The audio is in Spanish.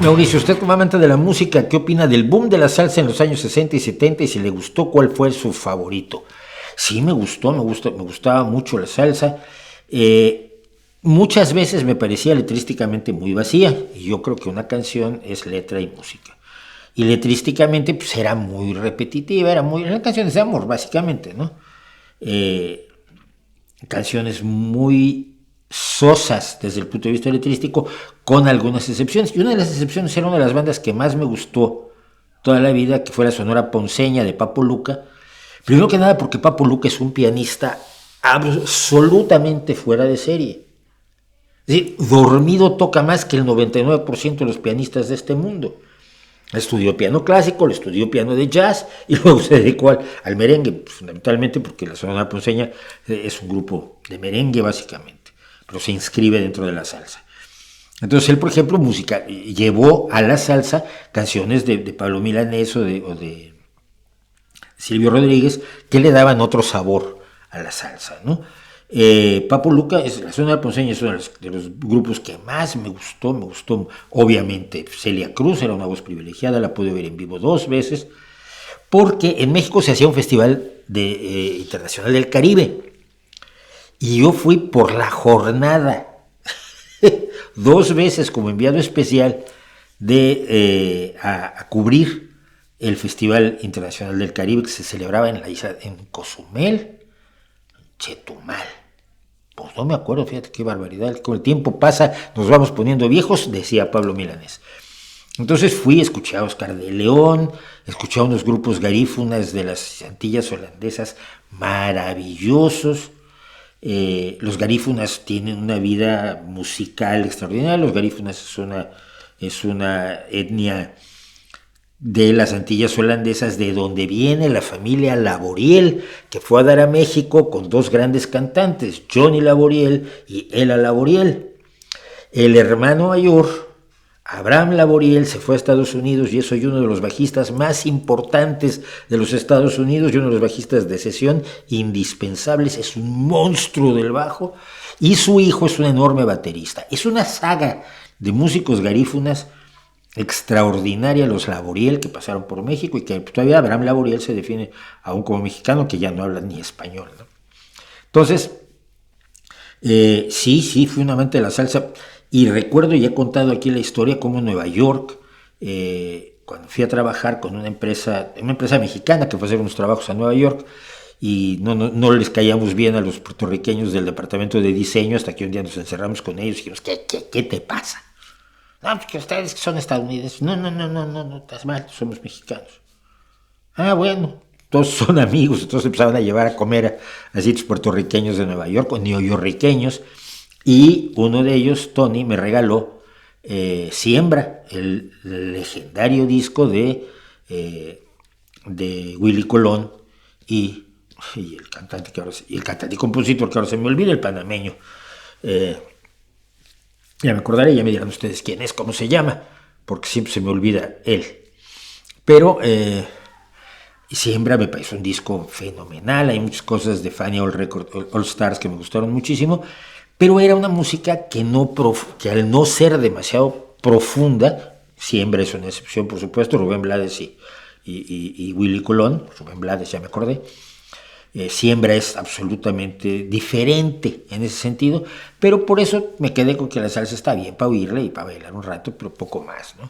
Mauricio, usted como amante de la música, ¿qué opina del boom de la salsa en los años 60 y 70? Y si le gustó, ¿cuál fue su favorito? Sí, me gustaba mucho la salsa. Muchas veces me parecía letrísticamente muy vacía, y yo creo que una canción es letra y música. Y letrísticamente pues era muy repetitiva, eran canciones de amor, básicamente, ¿no? Canciones muy sosas desde el punto de vista letrístico, con algunas excepciones. Y una de las excepciones era una de las bandas que más me gustó toda la vida, que fue la Sonora Ponceña de Papo Luca. Primero que nada porque Papo Luca es un pianista absolutamente fuera de serie. Es decir, dormido toca más que el 99% de los pianistas de este mundo. Estudió piano clásico, le estudió piano de jazz y luego se dedicó al merengue, fundamentalmente porque la Sonora Ponceña es un grupo de merengue básicamente, pero se inscribe dentro de la salsa. Entonces él, por ejemplo, llevó a la salsa canciones de Pablo Milanés o de Silvio Rodríguez que le daban otro sabor a la salsa, ¿no? Papo Luca, la Sonora Ponceña es uno de los grupos que más me gustó, obviamente Celia Cruz era una voz privilegiada, la pude ver en vivo 2 veces, porque en México se hacía un festival internacional del Caribe, y yo fui por la jornada, 2 veces como enviado especial a cubrir el Festival Internacional del Caribe que se celebraba en la isla, en Cozumel, Chetumal. Pues no me acuerdo, fíjate qué barbaridad, con el tiempo pasa, nos vamos poniendo viejos, decía Pablo Milanés. Entonces escuché a Oscar de León, escuché a unos grupos garífunas de las Antillas holandesas maravillosos. Los garífunas tienen una vida musical extraordinaria. Los garífunas es una etnia de las Antillas holandesas, de donde viene la familia Laboriel, que fue a dar a México con 2 grandes cantantes, Johnny Laboriel y Ela Laboriel. El hermano mayor, Abraham Laboriel, se fue a Estados Unidos y es hoy uno de los bajistas más importantes de los Estados Unidos y uno de los bajistas de sesión indispensables, es un monstruo del bajo, y su hijo es un enorme baterista. Es una saga de músicos garífunas extraordinaria, los Laboriel, que pasaron por México y que todavía Abraham Laboriel se define aún como mexicano, que ya no habla ni español, ¿no? Entonces, sí, fui un amante de la salsa, y recuerdo, y he contado aquí la historia, como en Nueva York, cuando fui a trabajar con una empresa mexicana que fue a hacer unos trabajos a Nueva York, y no les caíamos bien a los puertorriqueños del departamento de diseño, hasta que un día nos encerramos con ellos y dijimos, ¿qué te pasa? No, porque ustedes son estadounidenses. No, estás mal, somos mexicanos. Ah, bueno, todos son amigos, entonces empezaron a llevar a comer a sitios puertorriqueños de Nueva York, o neoyorriqueños, y uno de ellos, Tony, me regaló Siembra, el legendario disco de Willy Colón y el cantante y compositor que ahora se me olvida, el panameño. Ya me acordaré, ya me dirán ustedes quién es, cómo se llama, porque siempre se me olvida él. Pero Siembra me pareció un disco fenomenal, hay muchas cosas de Fania All Stars que me gustaron muchísimo, pero era una música que al no ser demasiado profunda, Siembra es una excepción, por supuesto, Rubén Blades y Willy Colón, Rubén Blades, ya me acordé. Siembra es absolutamente diferente en ese sentido, pero por eso me quedé con que la salsa está bien para oírla y para bailar un rato, pero poco más, ¿no?